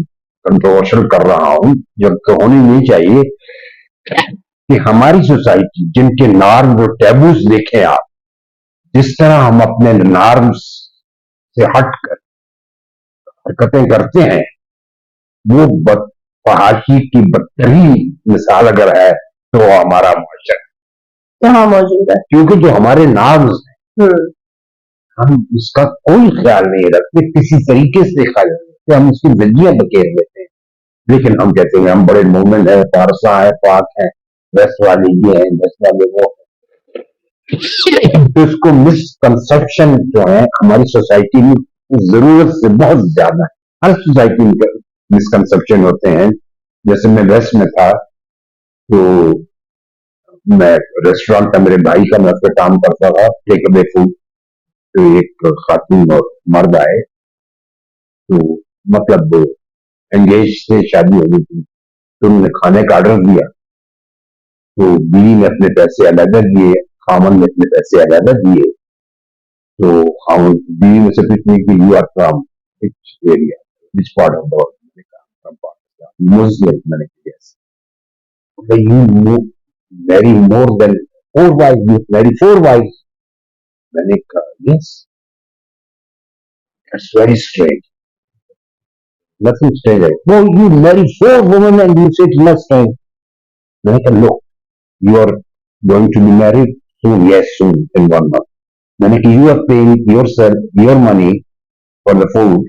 कंट्रोवर्शियल कर रहा हूं, जब तो होनी नहीं चाहिए, कि हमारी सोसाइटी जिनके नॉर्म और टैबूज देखें आप, जिस तरह हम अपने नॉर्म्स से हटकर हरकतें करते हैं, वो फहाशी की बदतरीन मिसाल अगर है तो वो हमारा मुआशरा जहाँ मौजूद है, क्योंकि जो हमारे नॉर्म्स हैं हम उसका कोई ख्याल नहीं रखते, किसी तरीके से ख्याल रखते, हम उसकी जल्दियां बकेर लेते हैं। लेकिन हम कहते हैं हम बड़े मोमेंट है, पारसा है, पाक है, वेस्ट वाले ये है, वेस्ट वाले वो है। तो इसको मिसकंसेप्शन जो है हमारी सोसाइटी में जरूरत से बहुत ज्यादा है। हर सोसाइटी में मिसकंसेप्शन होते हैं। जैसे मैं वेस्ट में था, तो मैं रेस्टोरेंट था मेरे भाई का, मैं उस पर काम करता था, टेक अवे फूड। तो एक खातून और मर्द आए, तो मतलब एंगेज से शादी हो गई थी, तो उन्होंने खाने का ऑर्डर दिया। तो बीवी ने अपने पैसे अलग दिए, खामन ने अपने पैसे अलग दिए। तो हम बीवी में से पूछने की you are from which area, which part of the world, from Pakistan, Muslim. मैंने कहा yes. You marry more than 4 wife, you marry 4 wife. मैंने कहा yes, that's very strange, nothing strange है। No, you marry 4 women and you say it's not strange. मैंने कहा लो, you are going to be married soon, yes soon, in 1 month। मैंने कहा you are paying yourself your money for the food,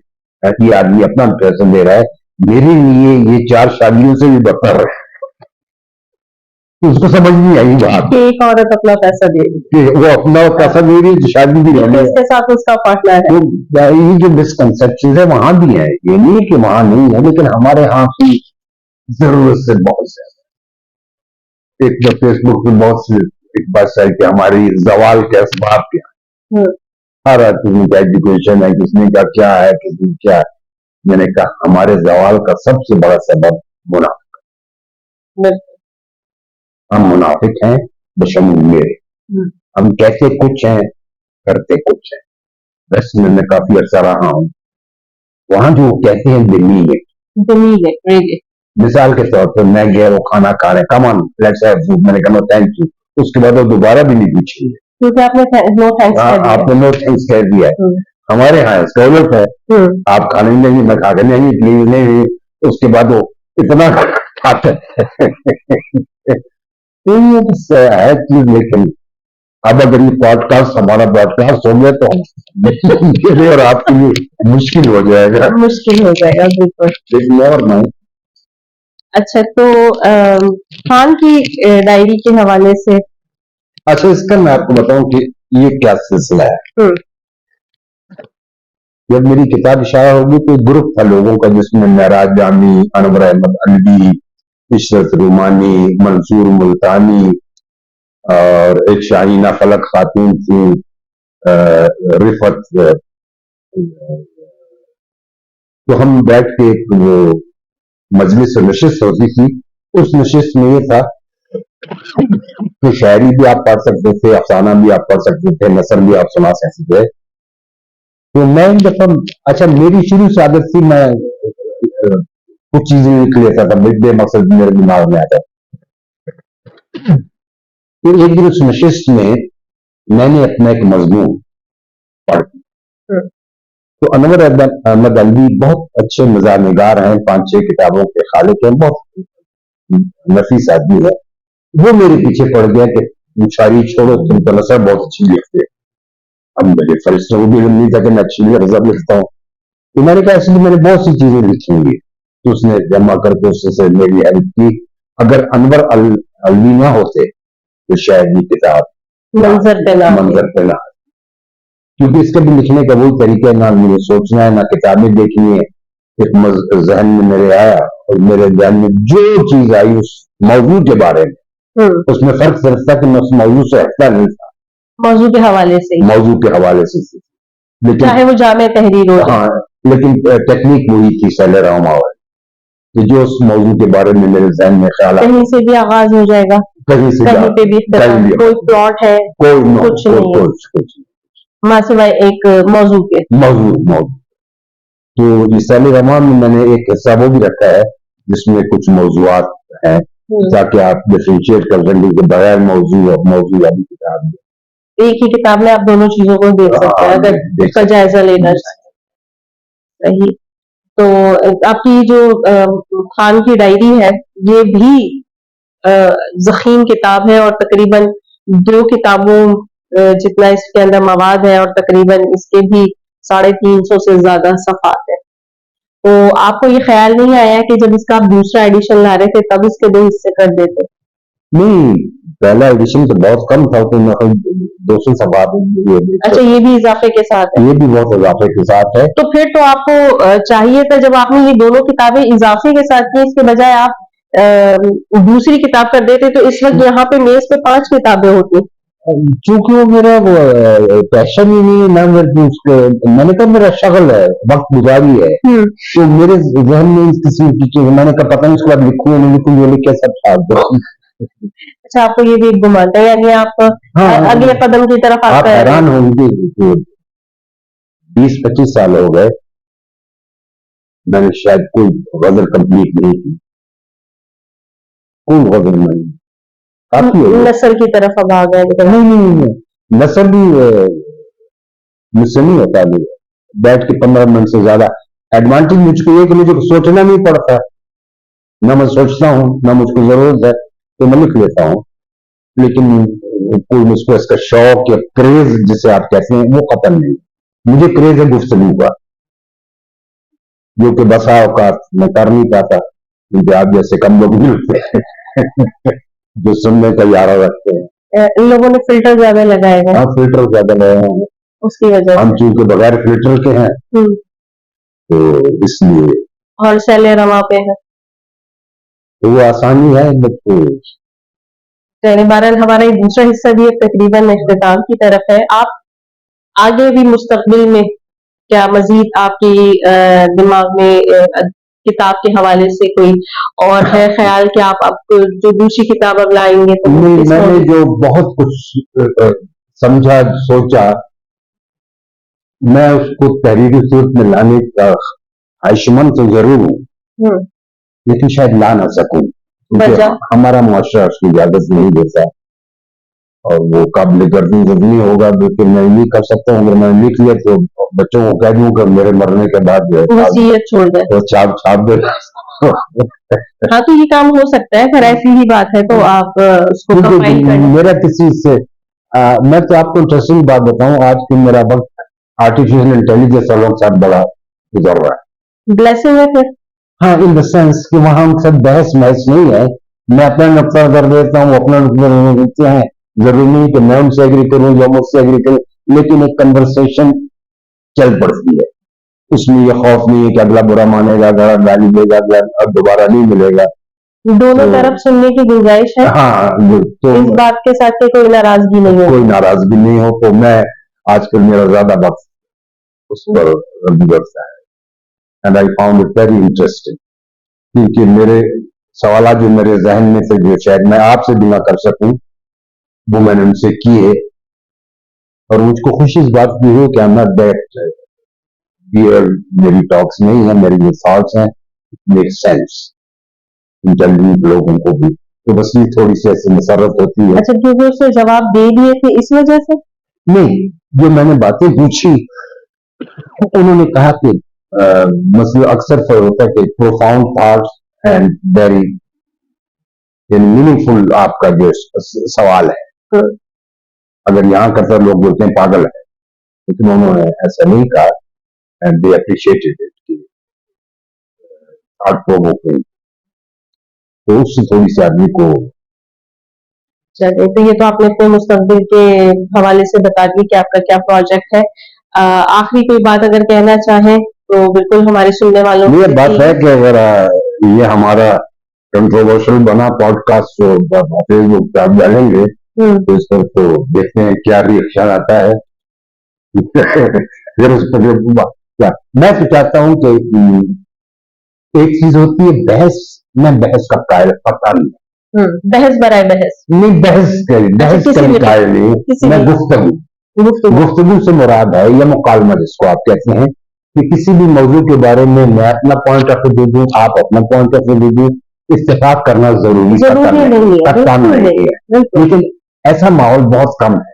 ये आदमी अपना पैसा दे रहा है, मेरे लिए ये 4 शादियों से भी बदतर है। उसको समझ नहीं आई बात, एक औरत अपना पैसा दे रही कि वो अपना पैसा दे रही है, शादी भी है, रहने है। इसके साथ उसका पार्टनर है। तो ये जो मिसकंसेप्शन है वहां भी है, ये नहीं कि वहां नहीं है, लेकिन हमारे यहाँ की जरूरत से बहुत ज्यादा। एक तो फेसबुक पे बहुत सी एक बात है कि हमारी जवाल के असबाब क्या, हर आदमी का एजुकेशन है, किसने का क्या है, किसने क्या है। मैंने कहा हमारे जवाल का सबसे बड़ा सबब मुनाफिक। हम मुनाफिक हैं बशमूल मेरे। हम कहते कुछ हैं, करते कुछ हैं। बस मैं काफी अर्सा रहा हूं, वहां जो कहते हैं जमील, मिसाल के तौर पर मैं गया, वो खाना खा रहे, come on let's have food, मैंने कहा नो थैंक यू, उसके बाद वो दोबारा भी नहीं पूछेंगे क्योंकि आपने नो थैंक्स कह दिया। आपने नो थैंक्स कह दिया है। हमारे यहाँ इसका उलट है, आप खाने नहीं, मैं खा के नहीं, प्लीज नहीं, उसके बाद वो इतना खाते है चीज। लेकिन अब अगर ये पॉडकास्ट हमारा पॉडकास्ट हो गया तो मेरे लिए और आपके लिए मुश्किल हो जाएगा, बिल्कुल। और नहीं। अच्छा, तो खान की डायरी के हवाले से, अच्छा इसका मैं आपको बताऊं कि ये क्या सिलसिला है। जब मेरी किताब शाया होगी तो एक ग्रुप था लोगों का, जिसमें महराज जामी, अनवर अहमद अलवी, इशरत रूमानी, मंसूर मुल्तानी और एक शाहीना फलक खातून थी, रिफत। तो हम बैठ के वो मजलिस नशिस्त होती थी, उस नशिस्त में ये था कि शायरी भी आप पढ़ सकते थे, अफसाना भी आप पढ़ सकते थे, नसर भी आप सुना सकते थे। तो मैं एक दफा, अच्छा मेरी शुरू से आदत थी, मैं कुछ चीजें लिख लेता था, बेमकसद मेरे दिमाग में आता। फिर एक दिन उस नशिस्त में मैंने अपना एक मजमून पढ़, तो अनवर अहमद अलवी बहुत अच्छे मज़ाहनिगार हैं, 5-6 किताबों के खालिक हैं, बहुत नफीस आदमी है। वो मेरे पीछे पड़ गया कि शायरी छोड़ो, तुम तो नसर बहुत अच्छी लिखते। अब मुझे फरिश्तों को भी नहीं था कि मैं अच्छी गजब लिखता हूँ। तो मैंने कहा इसलिए मैंने बहुत सी चीजें लिखी हुई। तो उसने जमा करके उससे मेरी हेल्प की। अगर अनवर अलवी ना होते तो शायद ये किताब मंजर पे ना, क्योंकि इसके भी लिखने का वही तरीका है, ना मुझे सोचना है, ना किताबें देखनी है। एक जहन में मेरे आया और मेरे ध्यान में जो चीज आई उस मौजू के बारे में, उसमें फर्क सिर्फ था कि मैं उस मौजू से हटता नहीं था, मौजू के हवाले से लेकिन चाहे वो जामे तहरीर हो। हाँ, लेकिन टेक्निक वही थी सेलेरामा वाली। तो जो उस मौजू के बारे में मेरे जहन में ख्याल आया, कहीं से भी आगाज हो जाएगा, कहीं से कहीं पे भी कहीं भी कोई प्लॉट है, कुछ नहीं है, कुछ माँ सिवाय एक मौजू के मौजू। तो ये सेलेरामा में मैंने एक हिस्सा वो भी रखा है जिसमें कुछ मौजूआत हैं, ताकि आप डिफरेंशिएट कर सकें कि बगैर मौजू और मौजू वाली किताब में एक ही किताब में आप दोनों चीजों को देख सकते हैं अगर उसका जायजा लेना चाहिए। सही। तो आपकी जो खान की डायरी है, ये भी ज़ख़ीम किताब है और तकरीबन 2 किताबों जितना इसके अंदर मवाद है, और तकरीबन इसके भी 350 से ज्यादा सफ़ात है। तो आपको ये ख्याल नहीं आया कि जब इसका आप दूसरा एडिशन ला रहे थे तब इसके 2 हिस्से कर देते? नहीं, पहला एडिशन तो बहुत कम था, तो मैं 200 सफ़ात। अच्छा, ये भी इजाफे के साथ है? ये भी बहुत इजाफे के साथ है। तो फिर तो आपको चाहिए था, जब आपने ये दोनों किताबें इजाफे के साथ की, इसके बजाय आप दूसरी किताब कर देते, तो इस वक्त यहाँ पे मेज पे 5 किताबें होती। चूंकि वो मेरा पैशन ही नहीं है ना, मैंने कहा मेरा शगल है, वक्त गुजारी है, तो मेरे जहन में इस किस्म की चीज, मैंने कहा पता नहीं इसके बाद लिखूं या नहीं लिखूं, ये लिख कैसा छाप दो। अच्छा, आपको ये भी घुमाता है, यानी आप अगले कदम की तरफ आप हैरान होंगे, 20-25 साल हो गए मैंने शायद कोई गजल कंप्लीट नहीं की, कोई गजल नहीं। नस्ल की तरफ अब आ गए? नहीं, नस्ल भी मुझसे नहीं होता। बैठ के 15 मिनट से ज्यादा एडवांटेज मुझको ये कि मुझे सोचना नहीं पड़ता, ना मैं सोचता हूँ ना मुझको जरूरत है, तो मैं लिख लेता हूँ। लेकिन कोई मुझको इसका शौक या क्रेज जिसे आप कहते हैं वो खत्म नहीं। मुझे क्रेज है गुफ्तगू का, जो कि बसा औकात मैं कर नहीं पाता, क्योंकि आप जैसे कम लोग मिलते हैं जो सुनने का यारा रखते हैं। इन लोगों ने फिल्टर ज्यादा लगाए हैं। हाँ, फिल्टर ज्यादा लगाए हैं, उसकी वजह हम चूंकि बगैर फिल्टर के हैं, तो इसलिए। और सेलेरामा पे है तो वो आसानी है मुझको। बहरहाल हमारा ये दूसरा हिस्सा भी तकरीबन इख्तिताम की तरफ है। आप आगे भी मुस्तकबिल में क्या मजीद आपकी दिमाग में किताब के हवाले से कोई और है ख्याल कि आप जो दूसरी किताब अब लाएंगे? तो नहीं, मैंने जो बहुत कुछ समझा सोचा, मैं उसको तहरीरी सूरत में लाने का ख्वाहिशमंद तो जरूर हूँ, लेकिन शायद ला ना सकूं, क्योंकि हमारा मुआशरा उसकी इजाजत नहीं देता, और वो काबिल गर्दी जब नहीं होगा, लेकिन मैं नहीं कर सकता हूँ। अगर मैंने लिख लिया तो बच्चों को कह दूं कि मेरे मरने के बाद जो है वसीयत छोड़ दे, तो छाप दे। हाँ, तो ये काम हो सकता है, अगर ऐसी ही बात है तो आप उसको कंपाइल करें। मेरा किसी से मैं तो आपको इंटरेस्टिंग बात बताऊं, आज की मेरा वक्त आर्टिफिशियल इंटेलिजेंस वालों के साथ बड़ा गुजर रहा है। ब्लेसिंग है फिर। हाँ, इन द सेंस कि वहां हम सब बहस महस नहीं है, मैं अपना नुक्ता कर देता हूँ, अपना नुक्ता देते हैं, जरूरी नहीं कि मैं उनसे एग्री करूं या मुझसे एग्री करूं, लेकिन एक कन्वर्सेशन चल पड़ती है। उसमें ये खौफ नहीं है कि अगला बुरा मानेगा, अगला गाली देगा, अगला दोबारा नहीं मिलेगा। दोनों तरफ सुनने की गुंजाइश है। हाँ, तो इस बात के साथ के कोई नाराजगी नहीं हो, कोई नाराजगी नहीं हो। तो मैं आजकल मेरा ज्यादा वक्त उस पर गुजरता है, and I found it very interesting, क्योंकि मेरे सवाल जो मेरे जहन में थे, जो शायद मैं आपसे भी ना कर सकूं, वो मैंने उनसे किए, और मुझको खुशी इस बात की है कि I am not that weird. मेरी टॉक्स नहीं है, मेरी जो थॉट्स हैं मेक सेंस इंटेलिजेंट लोगों को भी, तो बस ये थोड़ी सी ऐसी मसरत होती है। अच्छा, क्योंकि उसने जवाब दे दिए थे इस वजह से? नहीं, जो मैंने बातें पूछी उन्होंने कहा कि मतलब अक्सर होता है कि profound thoughts and very meaningful आपका जो सवाल है, अगर यहाँ करता लोग बोलते हैं पागल है, लेकिन उन्होंने ऐसा नहीं कहा, and they appreciated it, thought provoking, तो उससे थोड़ी सी आदमी को। चलिए, तो ये तो आपने अपने मुस्तकबिल के हवाले से बता दिया कि आपका क्या प्रोजेक्ट है। आखिरी कोई बात अगर कहना चाहें तो बिल्कुल हमारे सुनने वालों को। ये बात है कि अगर ये हमारा कंट्रोवर्शियल बना पॉडकास्ट जो फेसबुक पे आप डालेंगे, तो इस पर तो देखते हैं क्या रिएक्शन आता है। फिर उस पर क्या मैं तो चाहता हूं कि एक चीज होती है बहस, मैं बहस का कायल पता नहीं, बहस बराए बहस नहीं बहस का कायल नहीं, मैं गुफ्तगू से मुराद है या मुकालमा जिसको आप कहते हैं कि किसी भी मौजू के बारे में मैं अपना पॉइंट ऑफ व्यू दे दूं, आप अपना पॉइंट ऑफ व्यू दे दूं, इत्तेफाक करना जरूरी नहीं है, लेकिन ऐसा माहौल बहुत कम है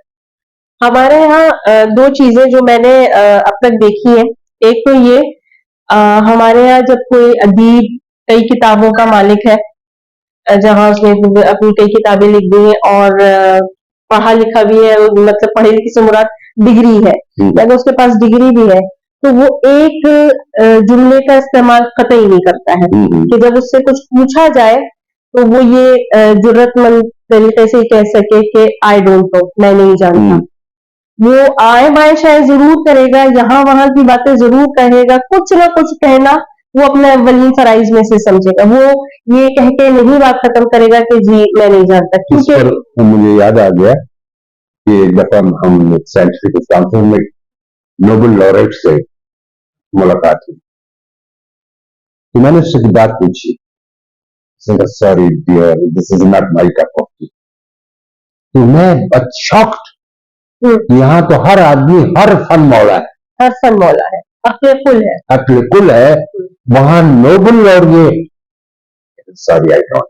हमारे यहाँ। दो चीजें जो मैंने अब तक देखी है, एक तो ये हमारे यहाँ जब कोई अदीब कई किताबों का मालिक है, जहाँ उसने अपनी कई किताबें लिख दी हैं और पढ़ा लिखा भी है, मतलब पढ़े लिखे से मुराद डिग्री है, अगर उसके पास डिग्री भी है तो वो एक जुमले का इस्तेमाल कतई नहीं करता है कि जब उससे कुछ पूछा जाए तो वो ये जुर्रतमंद तरीके से कह सके कि आई डोंट नो, मैं नहीं जानता। वो आए बाएं शायद जरूर करेगा, यहाँ वहां की बातें जरूर कहेगा, कुछ ना कुछ कहना वो अपने अव्वलीन फराइज में से समझेगा, वो ये कह के नहीं बात खत्म करेगा कि जी मैं नहीं जानता। क्योंकि मुझे याद आ गया कि एक दफा हम साइंटिफिक काउंसिल में नोबेल लॉरेट से मुलाकात हुई, तो मैंने उससे की बात पूछी, sorry dear this is not my cup of tea. तो मैं शॉक्ड, यहाँ तो हर आदमी हर फन मौला है, हर फन मौला है, अक्ल कुल है, वहां Nobel laureate sorry I don't,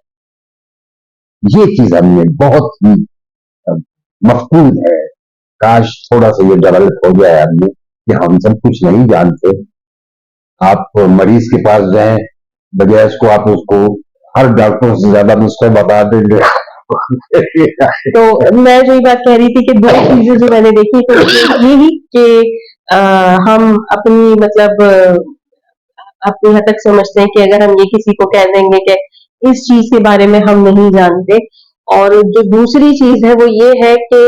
ये चीज हमने बहुत ही मफकूद है, काश थोड़ा सा ये डेवलप हो जाए आदमी कि हम सब कुछ नहीं जानते। आप मरीज के पास जाएं, बजाय इसको आप उसको हर डॉक्टर से ज्यादा नुस्खे बता देंगे। तो मैं जो ये बात कह रही थी कि दो चीजें जो मैंने देखी, तो यही कि हम अपनी मतलब अपनी हद तक समझते हैं कि अगर हम ये किसी को कह देंगे कि इस चीज के बारे में हम नहीं जानते, और जो दूसरी चीज है वो ये है कि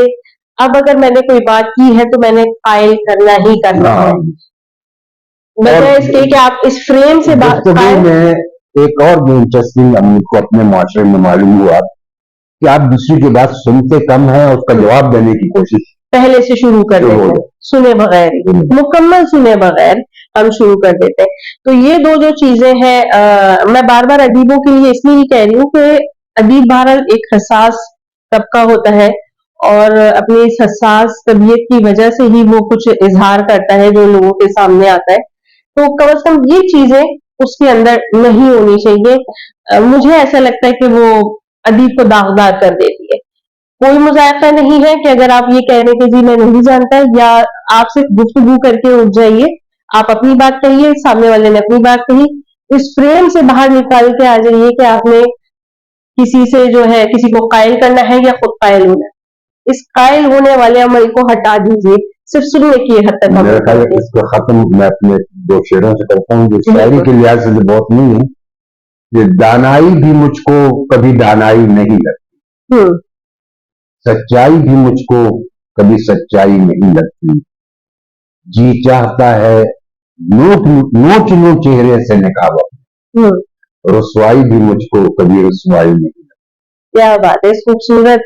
अब अगर मैंने कोई बात की है तो मैंने कायल करना ही करना है, बजाय इसके कि आप इस फ्रेम से बात में एक और जो इंटरेस्टिंग हमको अपने माशरे में मालूम हुआ कि आप दूसरी की बात सुनते कम है, उसका जवाब देने की कोशिश पहले से शुरू कर देते हैं, सुने बगैर, मुकम्मल सुने बगैर हम शुरू कर देते हैं। तो ये दो जो चीजें हैं, मैं बार बार अदीबों के लिए इसलिए ही कह रही हूँ कि अदीब बहरहाल एक हसास तबका होता है और अपनी इस हसास तबीयत की वजह से ही वो कुछ इजहार करता है जो लोगों के सामने आता है, तो कम से कम ये चीजें उसके अंदर नहीं होनी चाहिए। मुझे ऐसा लगता है कि वो अदीब को दागदार कर देती है। कोई मुजायका नहीं है कि अगर आप ये कह रहे कि जी मैं नहीं जानता, या आप सिर्फ गुफ्तगू करके उठ जाइए, आप अपनी बात कहिए, सामने वाले ने अपनी बात कही, इस फ्रेम से बाहर निकाल के आ जाइए कि आपने किसी से जो है किसी को कायल करना है या खुद कायल होना है। इस कायल होने वाले अमल को हटा दीजिए, सिर्फ सुनने की हद तक। मेरा ख्याल है इसको खत्म मैं अपने दो शेरों से करता हूँ, जो शायरी के लिहाज से बहुत नहीं है, ये दानाई भी मुझको कभी दानाई नहीं लगती, सच्चाई भी मुझको कभी सच्चाई नहीं लगती, जी चाहता है नोच नोच चेहरे से निकाब, रुसवाई भी मुझको कभी रुसवाई नहीं लगती। क्या बात है, इस खूबसूरत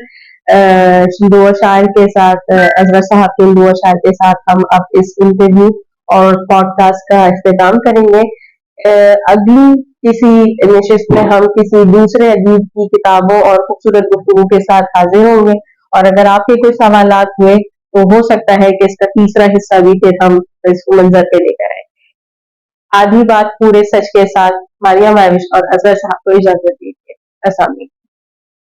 दो अशार के साथ, अजगर साहब के दो अशार के साथ हम अब इस इंटरव्यू और पॉडकास्ट का इख्तिताम करेंगे। अगली किसी नशिस्त में हम किसी दूसरे अदीब की किताबों और खूबसूरत गुफ्तगू के साथ हाजिर होंगे, और अगर आपके कोई सवालात हुए तो हो सकता है कि इसका तीसरा हिस्सा भी फिर हम इसको मंजर पे लेकर आए। आधी बात पूरे सच के साथ मारिया माविश और अजगर साहब को इजाजत दीजिए। अस्सलाम वालेकुम।